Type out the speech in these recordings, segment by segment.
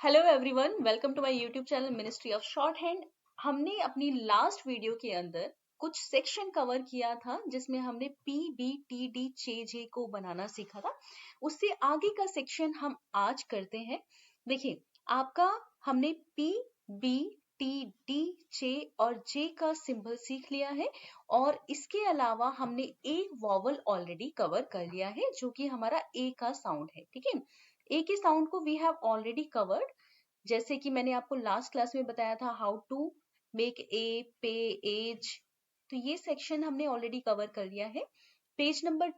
Hello everyone, welcome to my YouTube channel Ministry of Shorthand. हमने अपनी last video के अंदर कुछ सेक्शन कवर किया था जिसमें हमने पी बी टी डी चे जे को बनाना सीखा था। उससे आगे का सेक्शन हम आज करते हैं। देखिए, आपका हमने पी बी टी डी चे और जे का सिंबल सीख लिया है और इसके अलावा हमने एक वॉवल ऑलरेडी कवर कर लिया है जो कि हमारा ए का साउंड है। ठीक है, ए के साउंड को वी हैव ऑलरेडी कवर्ड। जैसे कि मैंने आपको लास्ट क्लास में बताया था हाउ टू मेक ए पे एज, तो ये सेक्शन हमने ऑलरेडी कवर कर लिया है। पेज नंबर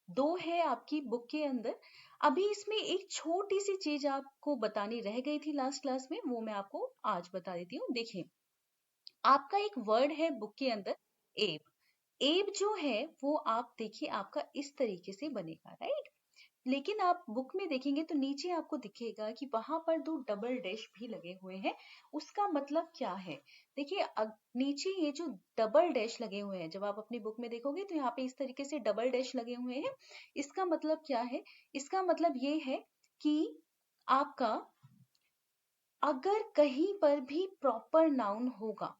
2 है आपकी बुक के अंदर। अभी इसमें एक छोटी सी चीज आपको बतानी रह गई थी लास्ट क्लास में, वो मैं आपको आज बता देती हूँ। देखिए, आपका एक वर्ड है बुक के अंदर, एब। एब जो है वो आप देखिए आपका इस तरीके से बनेगा, राइट। लेकिन आप बुक में देखेंगे तो नीचे आपको दिखेगा कि वहां पर 2 डबल डैश भी लगे हुए हैं। उसका मतलब क्या है? देखिए, नीचे ये जो डबल डैश लगे हुए हैं, जब आप अपनी बुक में देखोगे तो यहाँ पे इस तरीके से डबल डैश लगे हुए हैं। इसका मतलब क्या है? इसका मतलब ये है कि आपका अगर कहीं पर भी प्रॉपर नाउन होगा,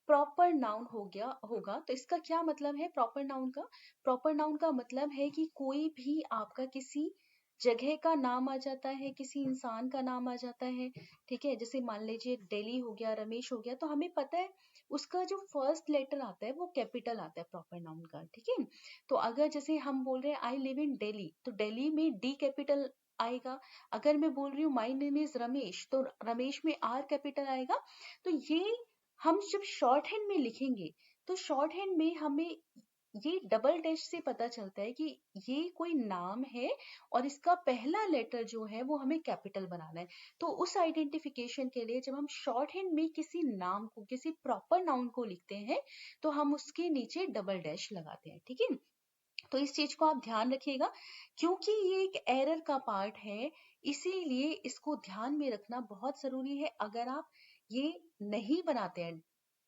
प्रॉपर नाउन हो गया होगा, तो इसका क्या मतलब है प्रॉपर नाउन का? प्रॉपर नाउन का मतलब है कि कोई भी आपका किसी जगह का नाम आ जाता है, किसी इंसान का नाम आ जाता है। ठीक है, जैसे मान लीजिए दिल्ली हो गया, रमेश हो गया, तो हमें पता है उसका जो फर्स्ट लेटर आता है वो कैपिटल आता है प्रॉपर नाउन का। ठीक है, तो अगर जैसे हम बोल रहे हैं आई लिव इन दिल्ली, तो दिल्ली में डी कैपिटल आएगा। अगर मैं बोल रही हूँ माई नेम इज रमेश, तो रमेश में आर कैपिटल आएगा। तो ये हम जब शॉर्ट हैंड में लिखेंगे तो शॉर्ट हैंड में हमें ये डबल डैश से पता चलता है कि ये कोई नाम है और इसका पहला लेटर जो है वो हमें कैपिटल बनाना है। तो उस आइडेंटिफिकेशन के लिए जब हम शॉर्ट हैंड में किसी नाम को, किसी प्रॉपर नाउन को लिखते हैं, तो हम उसके नीचे डबल डैश लगाते हैं। ठीक है, तो इस चीज को आप ध्यान रखिएगा क्योंकि ये एक एरर का पार्ट है, इसीलिए इसको ध्यान में रखना बहुत जरूरी है। अगर आप ये नहीं बनाते हैं,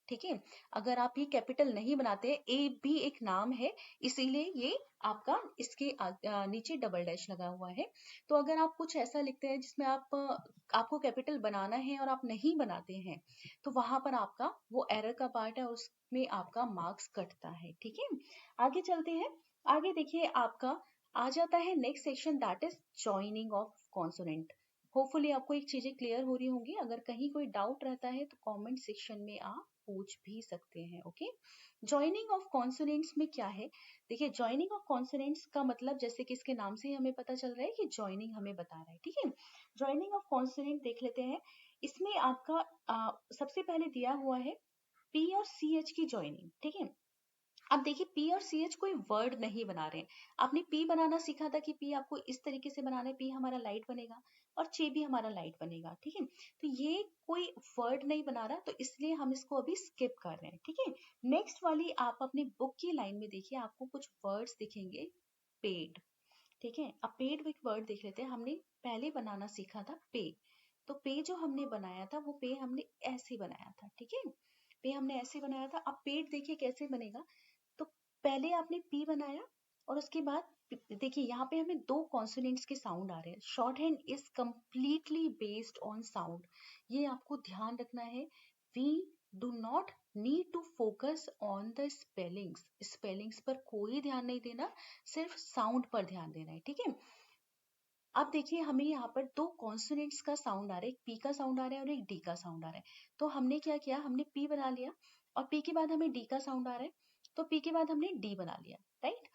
ठीक है, अगर आप ये कैपिटल नहीं बनाते हैं, ए भी एक नाम है, इसीलिए ये आपका इसके नीचे डबल डैश लगा हुआ है। तो अगर आप कुछ ऐसा लिखते हैं जिसमें आपको कैपिटल बनाना है और आप नहीं बनाते हैं, तो वहां पर आपका वो एरर का पार्ट है, उसमें आपका मार्क्स कटता है। ठीक है, आगे चलते हैं। आगे देखिए, आपका आ जाता है next section, that is joining of consonant. Hopefully आपको एक चीजें क्लियर हो रही होंगी। अगर कहीं कोई डाउट रहता है तो कमेंट सेक्शन में आप पूछ भी सकते हैं। ओके, जॉइनिंग ऑफ कॉन्सोनेंट्स में क्या है? देखिए, जॉइनिंग ऑफ कॉन्सोनेंट्स का मतलब जैसे कि इसके नाम से ही हमें पता चल रहा है कि जॉइनिंग हमें बता रहा है। ठीक है, जॉइनिंग ऑफ कॉन्सोनेंट देख लेते हैं। इसमें आपका सबसे पहले दिया हुआ है पी और सी एच की जॉइनिंग। ठीक है, अब देखिए, पी और सी एच कोई वर्ड नहीं बना रहे हैं। आपने पी बनाना सीखा था कि पी आपको इस तरीके से बनाना है, पी हमारा लाइट बनेगा और चे भी हमारा लाइट बनेगा। ठीक है, तो ये कोई वर्ड नहीं बना रहा, तो इसलिए हम इसको अभी स्किप कर रहे हैं। ठीक है, नेक्स्ट वाली आप अपनी बुक की लाइन में देखिए, आपको कुछ वर्ड्स दिखेंगे, पेड। ठीक है, अब पेड एक वर्ड देख लेते हैं। हमने पहले बनाना सीखा था पे, तो पे जो हमने बनाया था वो पे हमने ऐसे बनाया था। ठीक है, पे हमने ऐसे बनाया था। अब पेड देखिए कैसे बनेगा। तो पहले आपने पी बनाया और उसके बाद देखिए यहाँ पे हमें 2 कॉन्सोनेंट्स के साउंड आ रहे हैं। Shorthand is completely based on sound, ये आपको ध्यान रखना है। We do not need to focus on the spellings, spellings पर कोई ध्यान नहीं देना, सिर्फ साउंड पर ध्यान देना है। ठीक है, अब देखिए हमें यहाँ पर 2 कॉन्सोनेंट्स का साउंड आ रहा है, एक पी का साउंड आ रहा है और एक डी का साउंड आ रहा है। तो हमने क्या किया, हमने पी बना लिया और पी के बाद हमें डी का साउंड आ रहा है, तो पी के बाद हमने डी बना लिया, राइट।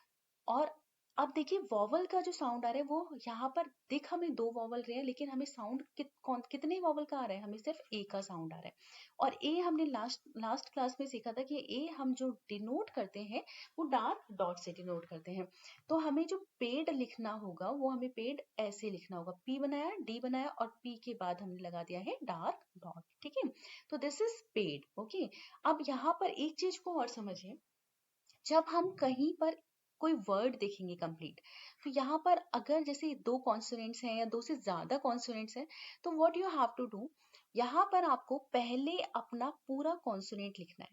और अब देखिए वॉवल का जो साउंड आ रहा है वो यहाँ पर दिख हमें 2 वॉवल रहे हैं, लेकिन हमें साउंड कितने वॉवल का आ रहा है, हमें सिर्फ ए का साउंड आ रहा है। और ए हमने लास्ट लास्ट क्लास में सीखा था कि ए हम जो डिनोट करते हैं वो डार्क डॉट से डिनोट करते हैं। तो हमें जो पेड लिखना होगा वो हमें पेड ऐसे लिखना होगा, पी बनाया, डी बनाया और पी के बाद हमने लगा दिया है डार्क डॉट। ठीक है, तो दिस इज पेड। ओके, अब यहाँ पर एक चीज को और समझिए, जब हम कहीं पर कोई वर्ड देखेंगे कंप्लीट, तो यहाँ पर अगर जैसे 2 कॉन्सोनेंट्स हैं या 2 से ज्यादा कॉन्सोनेंट्स हैं, तो what you have to do, यहाँ पर आपको पहले अपना पूरा कॉन्सोनेंट लिखना है।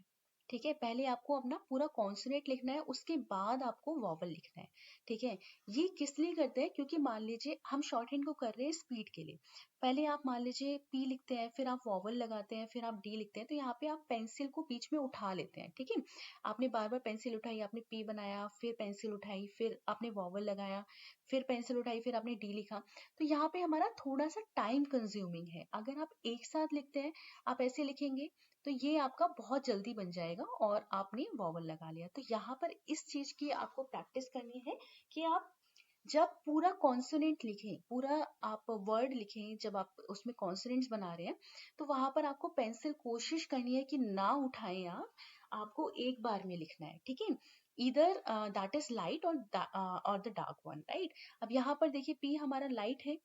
ठीक है, पहले आपको अपना पूरा कॉन्सोनेंट लिखना है, उसके बाद आपको वॉवल लिखना है। ठीक है, ये किस लिए करते हैं, क्योंकि मान लीजिए हम शॉर्ट हैंड को कर रहे हैं स्पीड के लिए। पहले आप मान लीजिए पी लिखते हैं, फिर आप वॉवल लगाते हैं, फिर आप डी लिखते हैं, तो यहाँ पे आप पेंसिल को बीच में उठा लेते हैं। ठीक है, आपने बार बार पेंसिल उठाई, आपने पी बनाया, फिर पेंसिल उठाई, फिर आपने वॉवल लगाया, फिर पेंसिल उठाई, फिर आपने डी लिखा। तो यहाँ पे हमारा थोड़ा सा टाइम कंज्यूमिंग है। अगर आप एक साथ लिखते हैं, आप ऐसे लिखेंगे तो ये आपका बहुत जल्दी बन जाएगा और आपने वॉवल लगा लिया। तो यहाँ पर इस चीज की आपको प्रैक्टिस करनी है कि आप जब पूरा कॉन्सोनेंट लिखें, पूरा आप वर्ड लिखें, जब आप उसमें कॉन्सोनेंट्स बना रहे हैं, तो वहां पर आपको पेंसिल कोशिश करनी है कि ना उठाएं आप, आपको एक बार में लिखना है। ठीक है, इधर दैट इज लाइट और द डार्क वन, राइट। अब यहाँ पर देखिए पी हमारा लाइट है।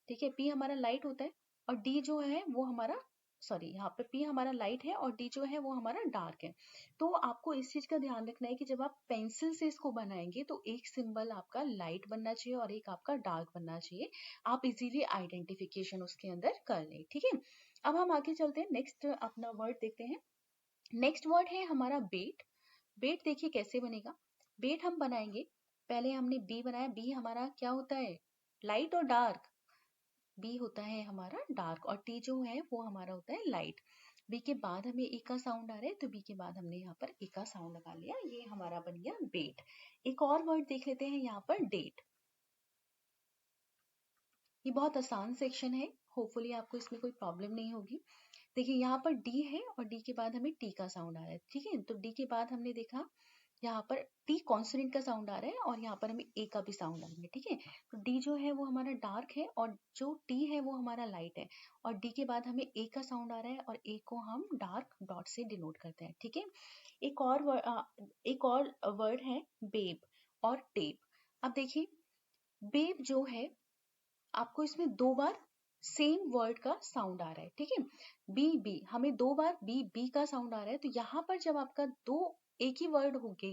ठीक है, पी हमारा लाइट होता है और डी जो है वो हमारा, सॉरी, यहाँ पे पी हमारा लाइट है और डी जो है वो हमारा डार्क है। तो आपको इस चीज का ध्यान रखना है कि जब आप पेंसिल से इसको बनाएंगे तो एक सिंबल आपका लाइट बनना चाहिए और एक आपका डार्क बनना चाहिए। आप इजीली आइडेंटिफिकेशन उसके अंदर कर लें। ठीक है, अब हम आगे चलते हैं, नेक्स्ट अपना वर्ड देखते हैं। नेक्स्ट वर्ड है हमारा बेट। बेट देखिए कैसे बनेगा। बेट हम बनाएंगे, पहले हमने बी बनाया, बी हमारा क्या होता है, लाइट और डार्क। बी होता है हमारा डार्क और टी जो है वो हमारा होता है लाइट। बी के बाद हमें ए का साउंड आ रहा है, तो बी के बाद हमने यहाँ पर ए का साउंड लगा लिया, ये हमारा बन गया बेट। एक और वर्ड देख लेते हैं यहाँ पर, डेट। ये बहुत आसान सेक्शन है, होपफुली आपको इसमें कोई प्रॉब्लम नहीं होगी। देखिए यहाँ पर डी है और डी के बाद हमें टी का साउंड आ रहा है। ठीक है, तो डी के बाद हमने देखा यहाँ पर टी कॉन्सोनेंट का साउंड आ रहा है और यहाँ पर हमें ए का भी साउंड आ रहा है। ठीक है, तो डी जो है वो हमारा डार्क है और जो टी है वो हमारा लाइट है, और डी के बाद हमें ए का साउंड आ रहा है और ए को हम डार्क डॉट से डिनोट करते हैं। ठीक है, एक और वर्ड है बेब और टेप। अब देखिए बेब जो है, आपको इसमें दो बार सेम वर्ड का साउंड आ रहा है। ठीक है, बी बी, हमें दो बार बी बी का साउंड आ रहा है। तो यहाँ पर जब आपका दो एक ही वर्ड होंगे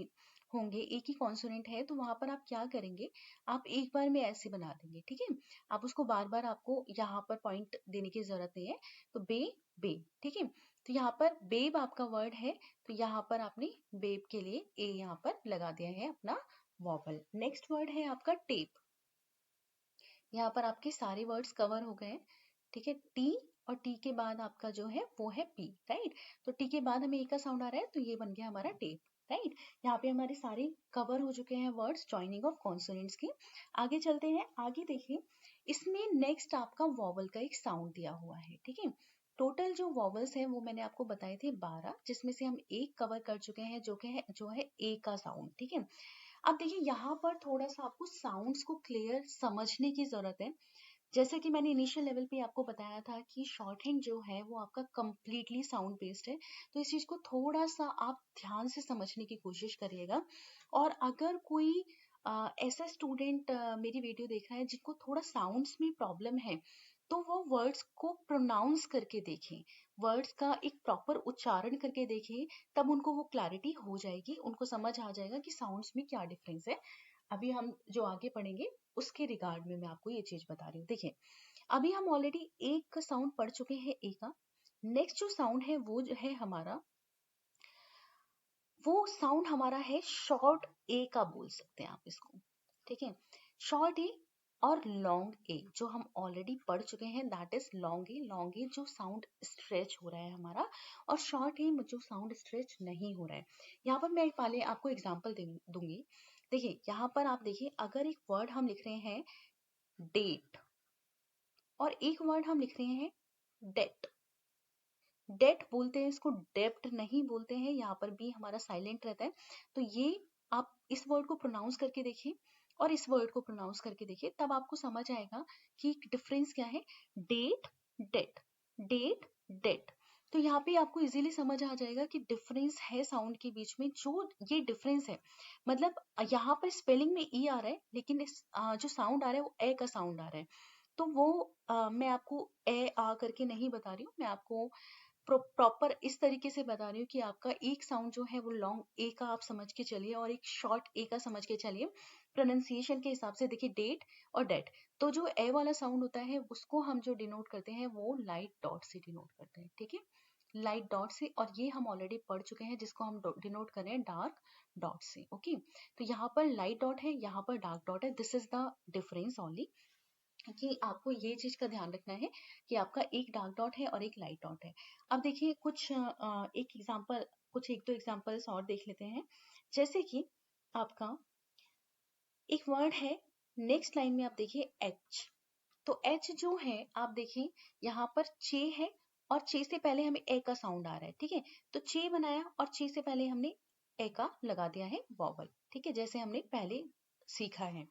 होंगे एक ही कॉन्सोनेंट है, तो वहां पर आप क्या करेंगे, आप एक बार में ऐसे बना देंगे। ठीक है, आप उसको बार बार, आपको यहाँ पर पॉइंट देने की जरूरत नहीं है। तो बे बे, ठीक है, तो यहाँ पर बेब आपका वर्ड है, तो यहाँ पर आपने बेब के लिए ए यहाँ पर लगा दिया है अपना वॉवल। नेक्स्ट वर्ड है आपका टेप। यहाँ पर आपके सारे वर्ड्स कवर हो गए। ठीक है, टी और टी के बाद आपका जो है वो है पी, राइट। तो टी के बाद हमें ए का साउंड आ रहा है, तो ये बन गया हमारा टेप, राइट। यहाँ पे हमारे सारे कवर हो चुके हैं वर्ड्स जॉइनिंग ऑफ कॉन्सोनेंट्स की। आगे चलते हैं, आगे देखिए, इसमें नेक्स्ट आपका वॉवल का एक साउंड दिया हुआ है। ठीक है, टोटल जो वॉवल्स हैं वो मैंने आपको बताए थे 12, जिसमें से हम एक कवर कर चुके हैं जो है ए का साउंड। ठीक है, अब देखिए यहाँ पर थोड़ा सा आपको साउंड्स को क्लियर समझने की जरूरत है। जैसे कि मैंने इनिशियल लेवल पे आपको बताया था कि शॉर्ट हैंड जो है वो आपका कंप्लीटली साउंड बेस्ड है, तो इस चीज को थोड़ा सा आप ध्यान से समझने की कोशिश करिएगा। और अगर कोई ऐसा स्टूडेंट मेरी वीडियो देख रहा है जिनको थोड़ा साउंड्स में प्रॉब्लम है, तो वो वर्ड्स को प्रोनाउंस करके देखें, वर्ड्स का एक प्रॉपर उच्चारण करके देखें, तब उनको वो क्लैरिटी हो जाएगी, उनको समझ आ जाएगा कि साउंड्स में क्या डिफरेंस है। अभी हम जो आगे पढ़ेंगे उसके रिगार्ड में मैं आपको ये चीज बता रही हूँ। देखिए, अभी हम ऑलरेडी एक का साउंड पढ़ चुके हैं, ए का। नेक्स्ट जो साउंड है वो जो है हमारा, वो साउंड हमारा है शॉर्ट ए का, बोल सकते हैं आप इसको। ठीक है, शॉर्ट ए और लॉन्ग ए जो हम ऑलरेडी पढ़ चुके हैं, that is long A. Long A जो साउंड स्ट्रेच हो रहा है हमारा, और शॉर्ट ए जो साउंड स्ट्रेच नहीं हो रहा है। यहाँ पर मैं पहले आपको एग्जांपल दूंगी। देखिए यहाँ पर आप देखिए, अगर एक वर्ड हम लिख रहे हैं डेट और एक वर्ड हम लिख रहे हैं डेट, डेट बोलते हैं इसको, डेप्ट नहीं बोलते हैं। यहाँ पर भी हमारा साइलेंट रहता है। तो ये आप इस वर्ड को प्रोनाउंस करके देखिए और इस वर्ड को प्रोनाउंस करके देखिए, तब आपको समझ आएगा कि डिफरेंस क्या है। Date date, date date. तो यहाँ पे आपको इजीली समझ आ जाएगा कि डिफरेंस है साउंड के बीच में, जो ये डिफरेंस है। मतलब यहाँ पर स्पेलिंग में ई आ रहा है, लेकिन जो साउंड आ रहा है वो ए का साउंड आ रहा है। तो वो मैं आपको ए आ करके नहीं बता रही हूँ, मैं आपको प्रॉपर इस तरीके से बता रही हूँ कि आपका एक साउंड जो है वो लॉन्ग ए का आप समझ के चलिए और एक शॉर्ट ए का समझ के चलिए। प्रोनाउंसिएशन के हिसाब से देखिए डेट और डेट, तो जो ए वाला साउंड होता है उसको हम जो डिनोट करते हैं वो लाइट डॉट से डिनोट करते हैं। ठीक है, लाइट डॉट से, और ये हम ऑलरेडी पढ़ चुके हैं जिसको हम डिनोट कर रहे हैं डार्क डॉट से। ओके, तो यहाँ पर लाइट डॉट है, यहाँ पर डार्क डॉट है। This is the difference only, कि आपको ये चीज का ध्यान रखना है कि आपका एक डार्क डॉट है और एक लाइट डॉट है। अब देखिए कुछ एक दो एग्जांपल्स और देख लेते हैं। जैसे कि आपका एक वर्ड है, नेक्स्ट लाइन में आप देखिए एच। तो एच जो है आप देखिए यहाँ पर चे है, और चे से पहले हमें ए का साउंड आ रहा है, ठीक है। तो चे बनाया और चे से पहले हमने ए का लगा दिया है वॉवल, ठीक है, जैसे हमने पहले सीखा है।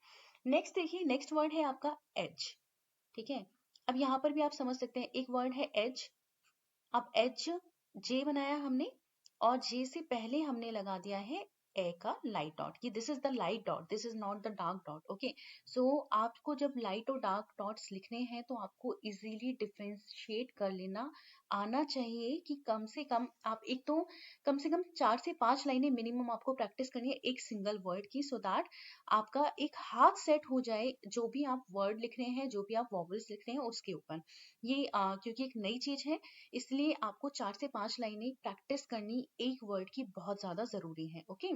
नेक्स्ट देखिए, नेक्स्ट वर्ड है आपका एज, ठीक है। अब यहाँ पर भी आप समझ सकते हैं, एक वर्ड है एज। अब एज जे बनाया हमने, और जे से पहले हमने लगा दिया है ए का लाइट डॉट, कि this is the light dot, this is not the dark dot. Okay, so आपको जब लाइट और डार्क डॉट्स लिखने हैं तो आपको इजीली डिफ्रेंशिएट कर लेना आना चाहिए, कि कम से कम आप एक तो कम से कम 4 से 5 लाइनें मिनिमम आपको प्रैक्टिस करनी है एक सिंगल वर्ड की, सो दैट आपका एक हाथ सेट हो जाए जो भी आप वर्ड लिख रहे हैं, जो भी आप वॉवल्स लिख रहे हैं उसके ऊपर। ये क्योंकि एक नई चीज है, इसलिए आपको 4 से 5 लाइनें प्रैक्टिस करनी एक वर्ड की बहुत ज्यादा जरूरी है। ओके,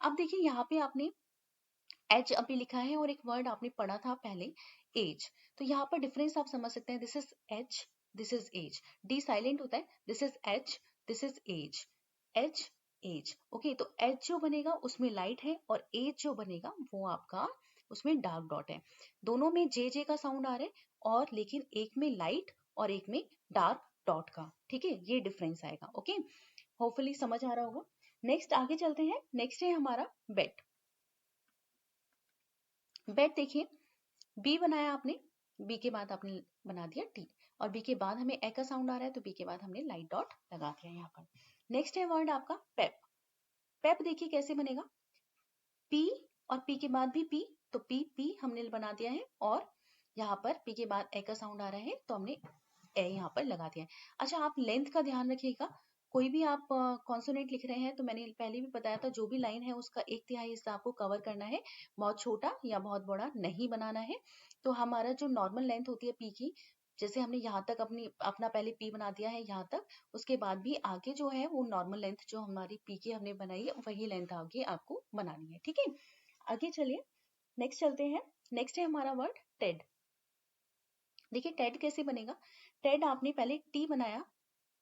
अब देखिए यहाँ पे आपने एज अभी लिखा है और एक वर्ड आपने पढ़ा था पहले एज, तो यहाँ पर डिफरेंस आप समझ सकते हैं। This is edge, this is edge, D silent होता है, this is H, this is edge, H edge. Okay, तो एज जो बनेगा उसमें लाइट है, और एज जो बनेगा वो आपका उसमें डार्क डॉट है। दोनों में जे जे का साउंड आ रहा है, और लेकिन एक में लाइट और एक में डार्क डॉट का, ठीक है, ये डिफरेंस आएगा। ओके, होपफुली समझ आ रहा होगा। नेक्स्ट आगे चलते हैं। नेक्स्ट है हमारा बेट। बेट देखिए, बी बनाया आपने, बी के बाद आपने बना दिया टी, और बी के बाद हमें ए का साउंड आ रहा है, तो बी के बाद हमने लाइट डॉट लगा दिया यहाँ पर। नेक्स्ट है वर्ड आपका पेप। पेप देखिए कैसे बनेगा, पी और पी के बाद भी पी, तो पी पी हमने बना दिया है, और यहाँ पर पी के बाद ए का साउंड आ रहा है तो हमने ए यहाँ पर लगा दिया है। अच्छा, आप लेंथ का ध्यान रखिएगा, कोई भी आप कॉन्सोनेंट लिख रहे हैं तो मैंने पहले भी बताया था, जो भी लाइन है उसका 1/3 हिस्सा आपको कवर करना है, बहुत छोटा या बहुत बड़ा नहीं बनाना है। तो हमारा जो नॉर्मल लेंथ होती है पी की, जैसे हमने यहाँ तक अपना पहले पी बना दिया है यहाँ तक, उसके बाद भी आगे जो है वो नॉर्मल लेंथ जो हमारी पी की हमने बनाई है वही लेंथ आगे आपको बनानी है, ठीक है। आगे चलिए, नेक्स्ट चलते हैं। नेक्स्ट है हमारा वर्ड टेड। देखिए टेड कैसे बनेगा, टेड आपने पहले टी बनाया,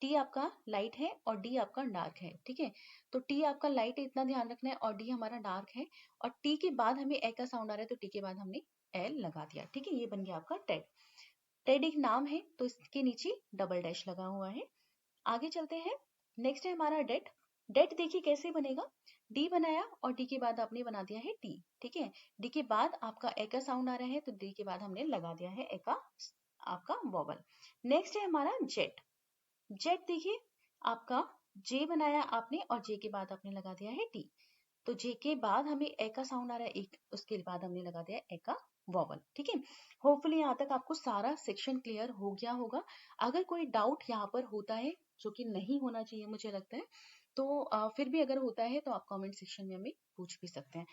टी आपका लाइट है और डी आपका डार्क है, ठीक है। तो टी आपका लाइट है, इतना ध्यान रखना है, और डी हमारा डार्क है, और टी के बाद हमें ए का साउंड आ रहा है तो टी के बाद हमने एल लगा दिया, ठीक है। ये बन गया आपका टेड। टेड एक नाम है तो इसके नीचे डबल डैश लगा हुआ है। आगे चलते हैं। नेक्स्ट है हमारा डेट। डेट देखिए कैसे बनेगा, डी बनाया और डी के बाद आपने बना दिया है टी, ठीक है। डी के बाद आपका ए का साउंड आ रहा है तो डी के बाद हमने लगा दिया है ए का आपका वॉवल। नेक्स्ट है हमारा जेट। जेट देखिए, आपका जे बनाया आपने और जे के बाद आपने लगा दिया है टी, तो जे के बाद हमें ए का साउंड आ रहा है एक, उसके बाद हमने लगा दिया ए का वॉवल, ठीक है। होपफुली यहाँ तक आपको सारा सेक्शन क्लियर हो गया होगा। अगर कोई डाउट यहाँ पर होता है, जो कि नहीं होना चाहिए मुझे लगता है, तो फिर भी अगर होता है तो आप कमेंट सेक्शन में हमें पूछ भी सकते हैं।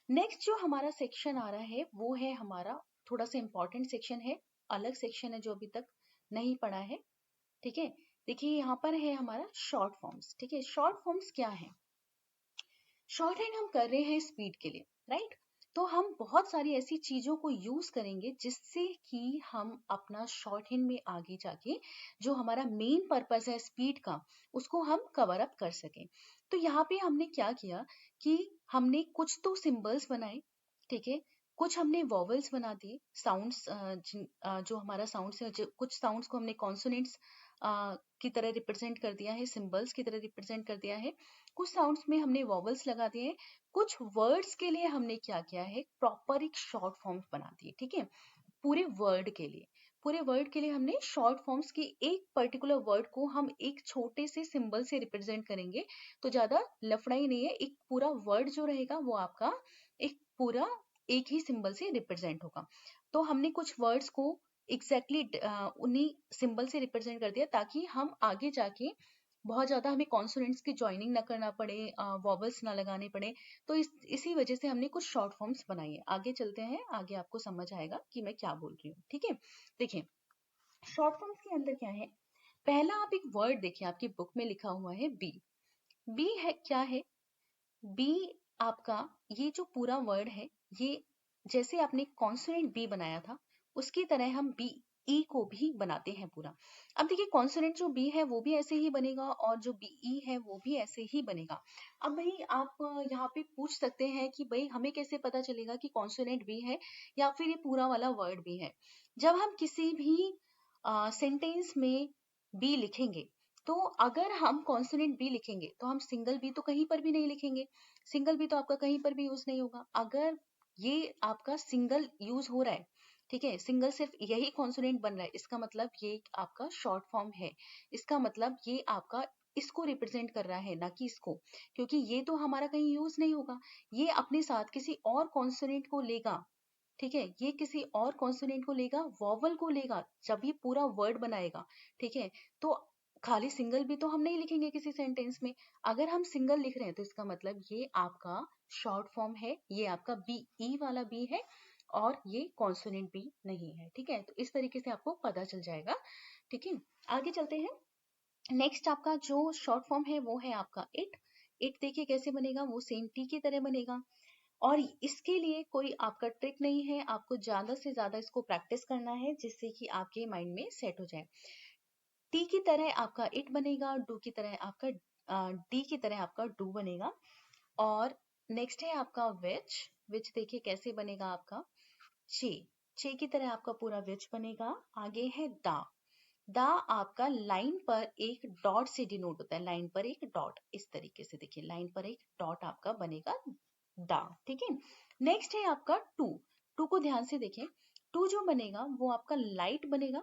नेक्स्ट जो हमारा सेक्शन आ रहा है वो है हमारा थोड़ा सा इंपॉर्टेंट सेक्शन है, अलग सेक्शन है जो अभी तक नहीं पढ़ा है, ठीक है। देखिए यहाँ पर है हमारा शॉर्ट फॉर्म्स, ठीक है। शॉर्ट फॉर्म्स क्या है, शॉर्ट हैंड हम कर रहे हैं स्पीड के लिए, राइट। तो हम बहुत सारी ऐसी चीजों को यूज करेंगे जिससे कि हम अपना शॉर्ट हैंड में आगे जाके जो हमारा मेन पर्पस है स्पीड का, उसको हम कवर अप कर सकें। तो यहाँ पे हमने क्या किया कि हमने कुछ तो सिंबल्स बनाए, ठीक है, कुछ हमने वॉवल्स बना दिए, साउंड्स जो हमारा साउंड्स है, कुछ साउंड्स को हमने कॉन्सोनेंट्स की तरह रिप्रेजेंट कर दिया है, सिंबल्स की तरह रिप्रेजेंट कर दिया है, कुछ साउंड्स में हमने वॉवल्स लगा दिए हैं, कुछ वर्ड्स के लिए हमने क्या किया है, प्रॉपर एक शॉर्ट फॉर्म्स बना दिए, ठीक है। पूरे वर्ड के लिए, पूरे वर्ड के लिए हमने शॉर्ट फॉर्म्स की एक पर्टिकुलर वर्ड को हम एक छोटे से सिंबल से रिप्रेजेंट करेंगे, तो ज्यादा लफड़ा ही नहीं है, एक पूरा वर्ड जो रहेगा वो आपका एक पूरा एक ही सिंबल से रिप्रेजेंट होगा। तो हमने कुछ वर्ड्स को एग्जैक्टली उन्हीं सिंबल से रिप्रेजेंट कर दिया ताकि हम आगे जाके बहुत ज्यादा हमें कॉन्सोनेंट्स की ज्वाइनिंग ना करना पड़े, वॉवल्स ना लगाने पड़े। तो इसी वजह से हमने कुछ शॉर्ट फॉर्म्स बनाई है। आगे चलते हैं, आगे आपको समझ आएगा कि मैं क्या बोल रही हूँ, ठीक है। देखिए शॉर्ट फॉर्म्स के अंदर क्या है, पहला आप एक वर्ड देखिए, आपकी बुक में लिखा हुआ है बी। बी है क्या है? बी आपका ये जो पूरा वर्ड है, ये जैसे आपने कॉन्सोनेंट बी बनाया था उसकी तरह हम बी ई को भी बनाते हैं पूरा। अब देखिए कॉन्सोनेंट जो बी है वो भी ऐसे ही बनेगा और जो बी ई है वो भी ऐसे ही बनेगा। अब भाई आप यहाँ पे पूछ सकते हैं कि भाई हमें कैसे पता चलेगा कि कॉन्सोनेंट बी है या फिर ये पूरा वाला वर्ड भी है। जब हम किसी भी सेंटेंस में बी लिखेंगे, तो अगर हम कॉन्सोनेंट बी लिखेंगे तो हम सिंगल बी तो कहीं पर भी नहीं लिखेंगे, सिंगल बी तो आपका कहीं पर भी यूज नहीं होगा। अगर ये आपका सिंगल यूज हो रहा है, ठीक है, सिंगल सिर्फ यही कॉन्सोनेंट बन रहा है, इसका मतलब ये आपका शॉर्ट फॉर्म है, इसका मतलब ये आपका इसको रिप्रेजेंट कर रहा है ना कि इसको, क्योंकि ये तो हमारा कहीं यूज नहीं होगा। ये अपने साथ किसी और कॉन्सोनेंट को लेगा, ठीक है, ये किसी और कॉन्सोनेंट को लेगा, वॉवल को लेगा जब ये पूरा वर्ड बनाएगा, ठीक है। तो खाली सिंगल भी तो हम नहीं लिखेंगे किसी सेंटेंस में। अगर हम सिंगल लिख रहे हैं तो इसका मतलब ये आपका शॉर्ट फॉर्म है, ये आपका बी ई वाला बी है और ये कॉन्सोनेंट बी नहीं है, ठीक है। तो इस तरीके से आपको पता चल जाएगा, ठीक है। आगे चलते हैं। नेक्स्ट आपका जो शॉर्ट फॉर्म है वो है आपका इट। इट देखिए कैसे बनेगा, वो सेम टी की तरह बनेगा और इसके लिए कोई आपका ट्रिक नहीं है, आपको ज्यादा से ज्यादा इसको प्रैक्टिस करना है जिससे कि आपके माइंड में सेट हो जाए। टी की तरह आपका इट बनेगा, डू की तरह आपका डी की तरह आपका डू बनेगा। और नेक्स्ट है आपका विच। विच देखिए कैसे बनेगा आपका चे। चे की तरह आपका पूरा विच बनेगा। आगे है दा। दा आपका लाइन पर एक डॉट से डिनोट होता है, लाइन पर एक डॉट, इस तरीके से देखिए लाइन पर एक डॉट आपका बनेगा दा, ठीक है। नेक्स्ट है आपका टू। टू को ध्यान से देखें, टू जो बनेगा वो आपका लाइट बनेगा,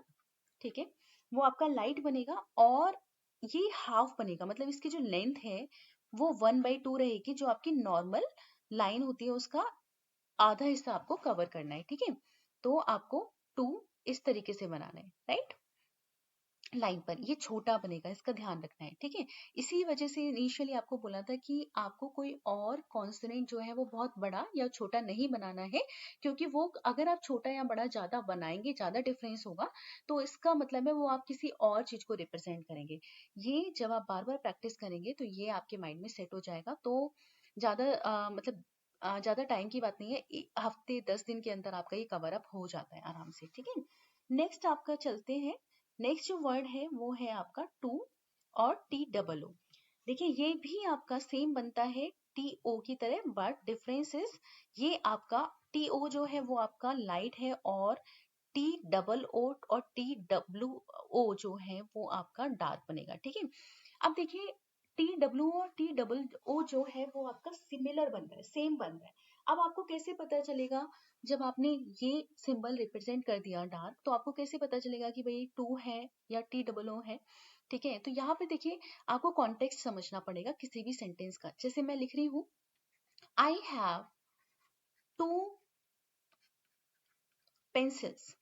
ठीक है, वो आपका लाइट बनेगा और ये हाफ बनेगा, मतलब इसकी जो लेंथ है वो 1/2 रहेगी, जो आपकी नॉर्मल लाइन होती है उसका आधा हिस्सा आपको कवर करना है, ठीक है। तो आपको टू इस तरीके से बनाना है, राइट, लाइन पर ये छोटा बनेगा, इसका ध्यान रखना है, ठीक है। इसी वजह से इनिशियली आपको बोला था कि आपको कोई और कॉन्सोनेंट जो है वो बहुत बड़ा या छोटा नहीं बनाना है, क्योंकि वो अगर आप छोटा या बड़ा ज्यादा बनाएंगे ज्यादा डिफरेंस होगा, तो इसका मतलब है वो आप किसी और चीज को रिप्रेजेंट करेंगे। ये जब आप बार बार प्रैक्टिस करेंगे तो ये आपके माइंड में सेट हो जाएगा। तो ज्यादा मतलब ज्यादा टाइम की बात नहीं है, हफ्ते 10 दिन के अंदर आपका ये कवर अप हो जाता है आराम से, ठीक है। नेक्स्ट आपका चलते हैं। नेक्स्ट जो वर्ड है वो है आपका टू और टी डबल ओ। देखिए ये भी आपका सेम बनता है टी ओ की तरह, बट डिफरेंस इज ये आपका टी ओ जो है वो आपका लाइट है और टी डबल ओ और टी डब्ल्यू ओ जो है वो आपका डार्क बनेगा, ठीक है। अब देखिए टी डब्ल्यू और टी डबल ओ जो है वो आपका सिमिलर बन रहा है, सेम बन रहा है। अब आपको कैसे पता चलेगा, जब आपने ये सिंबल रिप्रेजेंट कर दिया डार्क, तो आपको कैसे पता चलेगा कि भाई टू है या टी डबल ओ है, ठीक है। तो यहाँ पे देखिए आपको कॉन्टेक्स्ट समझना पड़ेगा किसी भी सेंटेंस का। जैसे मैं लिख रही हूँ आई हैव टू पेंसिल्स,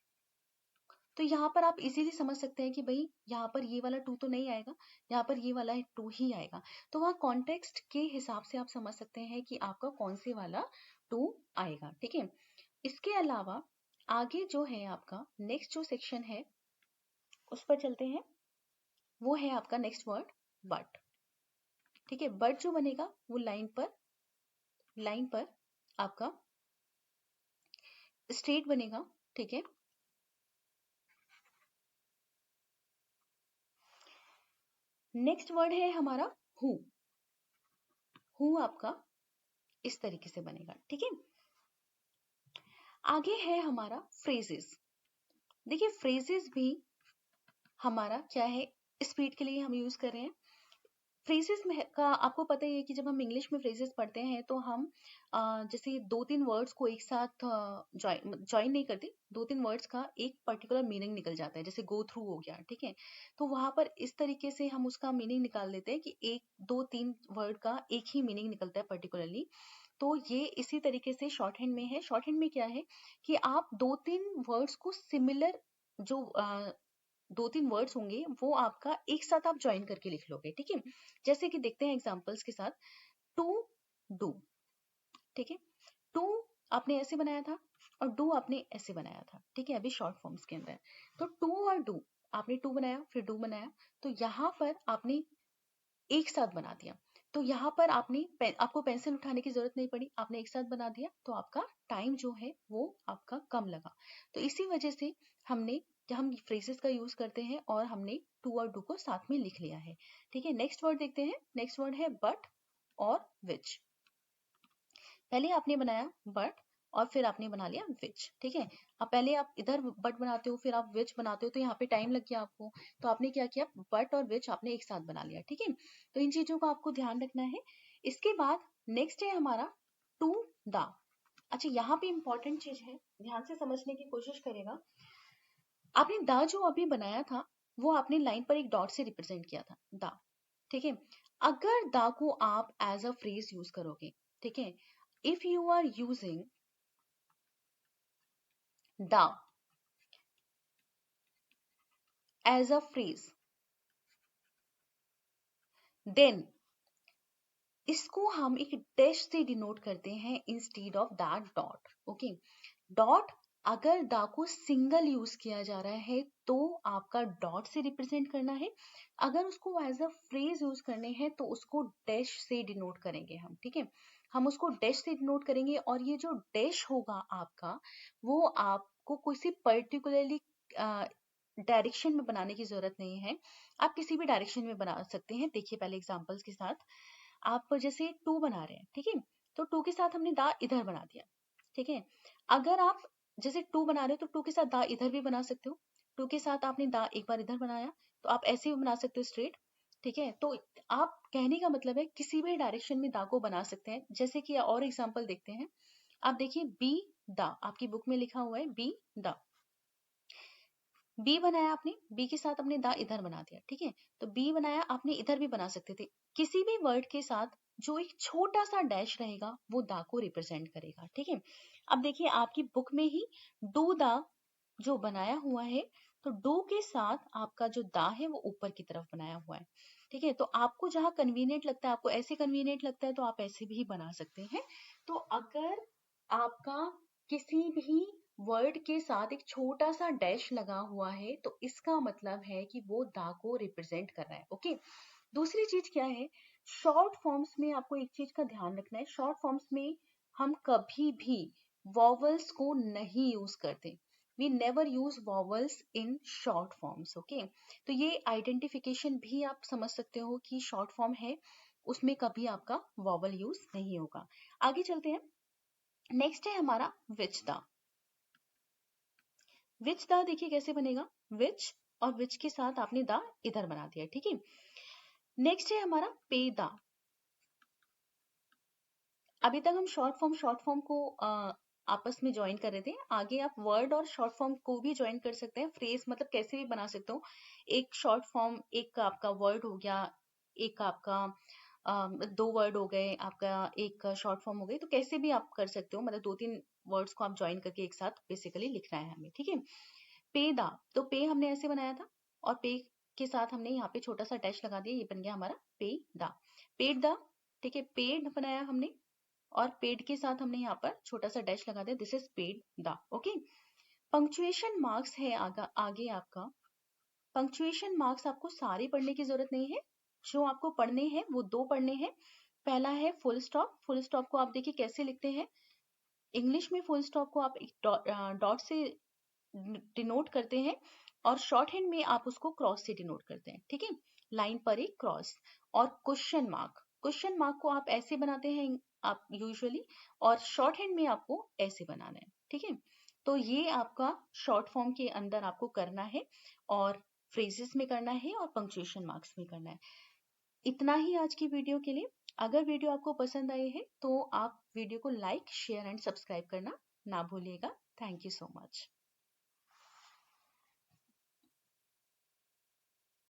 तो यहाँ पर आप इजीली समझ सकते हैं कि भाई यहाँ पर ये वाला टू तो नहीं आएगा, यहाँ पर ये वाला टू ही आएगा। तो वहाँ कॉन्टेक्स्ट के हिसाब से आप समझ सकते हैं कि आपका कौन से वाला टू आएगा, ठीक है। इसके अलावा आगे जो है आपका नेक्स्ट जो सेक्शन है उस पर चलते हैं। वो है आपका नेक्स्ट वर्ड बट, ठीक है। बट जो बनेगा वो लाइन पर आपका स्ट्रेट बनेगा, ठीक है। नेक्स्ट वर्ड है हमारा हु। हु आपका इस तरीके से बनेगा, ठीक है। आगे है हमारा फ्रेजेस। देखिए फ्रेजेस भी हमारा क्या है, स्पीड के लिए हम यूज कर रहे हैं। फ्रेजेस में का आपको पता ही है कि जब हम इंग्लिश में फ्रेजेस पढ़ते हैं तो हम जैसे 2-3 वर्ड्स को एक साथ ज्वाइन नहीं करते, 2-3 वर्ड्स का एक पर्टिकुलर मीनिंग निकल जाता है, जैसे गो थ्रू हो गया, ठीक है। तो वहां पर इस तरीके से हम उसका मीनिंग निकाल देते हैं कि 1-2-3 वर्ड का एक ही मीनिंग निकलता है पर्टिकुलरली। तो ये इसी तरीके से शॉर्ट हैंड में है। शॉर्ट हैंड में क्या है कि आप 2-3 वर्ड्स को सिमिलर जो 2-3 वर्ड्स होंगे वो आपका एक साथ आप ज्वाइन करके लिख लोगे, ठीक है। जैसे कि देखते हैं एग्जांपल्स के साथ। टू डू, ठीक है। टू आपने ऐसे बनाया था और डू आपने ऐसे बनाया था, ठीक है, अभी शॉर्ट फॉर्म्स के अंदर। तो टू और डू आपने टू बनाया, फिर डू बनाया, तो यहाँ पर आपने एक साथ बना दिया। तो यहाँ पर आपको पेंसिल उठाने की जरूरत नहीं पड़ी, आपने एक साथ बना दिया, तो आपका टाइम जो है वो आपका कम लगा। तो इसी वजह से हम फ्रेजेस का यूज करते हैं और हमने टू और डू को साथ में लिख लिया है। ठीक है, नेक्स्ट वर्ड देखते हैं। नेक्स्ट वर्ड है बट और विच। पहले आपने बनाया बट और फिर आपने बना लिया विच। ठीक है, अब पहले आप इधर बट बनाते हो, फिर आप विच बनाते हो, तो यहाँ पे टाइम लग गया आपको। तो आपने क्या किया, बट और विच आपने एक साथ बना लिया। ठीक है, तो इन चीजों का आपको ध्यान रखना है। इसके बाद नेक्स्ट है हमारा टू द। अच्छा, यहाँ पे इंपॉर्टेंट चीज है, ध्यान से समझने की कोशिश करेगा। आपने द जो अभी बनाया था वो आपने लाइन पर एक डॉट से रिप्रेजेंट किया था, द। ठीक है, अगर द को आप एज अ फ्रेज यूज करोगे, ठीक है, if you are using the as a phrase, then इसको हम एक डैश से डिनोट करते हैं instead of that dot. Okay, dot अगर दा को सिंगल यूज किया जा रहा है तो आपका डॉट से रिप्रेजेंट करना है, अगर उसको एज अ फ्रेज यूज करने हैं तो उसको डैश से डिनोट करेंगे हम। ठीक है, हम उसको डैश से डिनोट करेंगे और ये जो डैश होगा आपका, वो आपको किसी पर्टिकुलरली डायरेक्शन में बनाने की जरूरत नहीं है, आप किसी भी डायरेक्शन में बना सकते हैं। देखिए पहले एग्जांपल्स के साथ, आप जैसे टू बना रहे हैं, ठीक है, तो टू के साथ हमने दा इधर बना दिया। ठीक है, अगर आप जैसे टू बना रहे हो तो टू के साथ दा इधर भी बना सकते हो, टू के साथ आपने दा एक बार इधर बनाया तो आप ऐसे भी बना सकते हो स्ट्रेट। ठीक है, तो आप कहने का मतलब है किसी भी डायरेक्शन में दा को बना सकते हैं। जैसे कि और एग्जांपल देखते हैं, आप देखिए बी दा, आपकी बुक में लिखा हुआ है बी दा, बी बनाया आपने, बी के साथ आपने दा इधर बना दिया। ठीक है, तो बी बनाया, आपने इधर भी बना सकते थे। किसी भी वर्ड के साथ जो एक छोटा सा डैश रहेगा वो दा को रिप्रेजेंट करेगा। ठीक है, अब देखिए आपकी बुक में ही डू दा जो बनाया हुआ है, तो डू के साथ आपका जो दा है वो ऊपर की तरफ बनाया हुआ है। ठीक है, तो आपको जहां कन्वीनियंट लगता है, आपको ऐसे कन्वीनियंट लगता है तो आप ऐसे भी बना सकते हैं। तो अगर आपका किसी भी वर्ड के साथ एक छोटा सा डैश लगा हुआ है तो इसका मतलब है कि वो दा को रिप्रेजेंट कर रहा है। ओके, दूसरी चीज क्या है, शॉर्ट फॉर्म्स में आपको एक चीज का ध्यान रखना है। शॉर्ट फॉर्म्स में हम कभी भी वॉवल्स को नहीं यूज करते। We never use vowels in short forms. Okay, तो ये आइडेंटिफिकेशन भी आप समझ सकते हो कि शॉर्ट फॉर्म है उसमें कभी आपका वॉवल यूज नहीं होगा। आगे चलते हैं, नेक्स्ट है हमारा विच द। विच द देखिए कैसे बनेगा, विच और विच के साथ आपने द इधर बना दिया। ठीक है, नेक्स्ट है हमारा पे द। अभी तक हम शॉर्ट फॉर्म को आपस में ज्वाइन कर रहे थे, आगे आप वर्ड और शॉर्ट फॉर्म को भी ज्वाइन कर सकते हैं। फ्रेज मतलब कैसे भी बना सकते हो, एक शॉर्ट फॉर्म, एक आपका वर्ड हो गया, एक आपका दो वर्ड हो गए, आपका एक शॉर्ट फॉर्म हो गई, तो कैसे भी आप कर सकते हो, मतलब दो तीन वर्ड्स को आप ज्वाइन करके एक साथ बेसिकली लिखना है हमें। ठीक है, पे दा, तो पे हमने ऐसे बनाया था और पे के साथ हमने यहाँ पे छोटा सा डैश लगा दिया, ये बन गया हमारा पे दा, पेड दा। ठीक है, पेड बनाया हमने और पेड के साथ हमने यहाँ पर छोटा सा डैश लगा दिया, दिस इज पेड दा। ओके, पंक्चुएशन मार्क्स है आगे आपका। पंक्चुएशन मार्क्स आपको सारे पढ़ने की जरूरत नहीं है, जो आपको पढ़ने हैं वो दो पढ़ने हैं। पहला है फुल स्टॉप। फुल स्टॉप को आप देखिए कैसे लिखते हैं, इंग्लिश में फुल स्टॉप को आप एक डॉट से डिनोट करते हैं और शॉर्ट हैंड में आप उसको क्रॉस से डिनोट करते हैं। ठीक है, लाइन पर एक क्रॉस। और क्वेश्चन मार्क, क्वेश्चन मार्क को आप ऐसे बनाते हैं आप यूजुअली, और शॉर्ट हैंड में आपको ऐसे बनाना है। ठीक है, तो ये आपका शॉर्ट फॉर्म के अंदर आपको करना है और फ्रेजेस में करना है और पंक्चुएशन मार्क्स में करना है। इतना ही आज की वीडियो के लिए। अगर वीडियो आपको पसंद आई है तो आप वीडियो को लाइक, शेयर एंड सब्सक्राइब करना ना भूलिएगा। Thank you so much.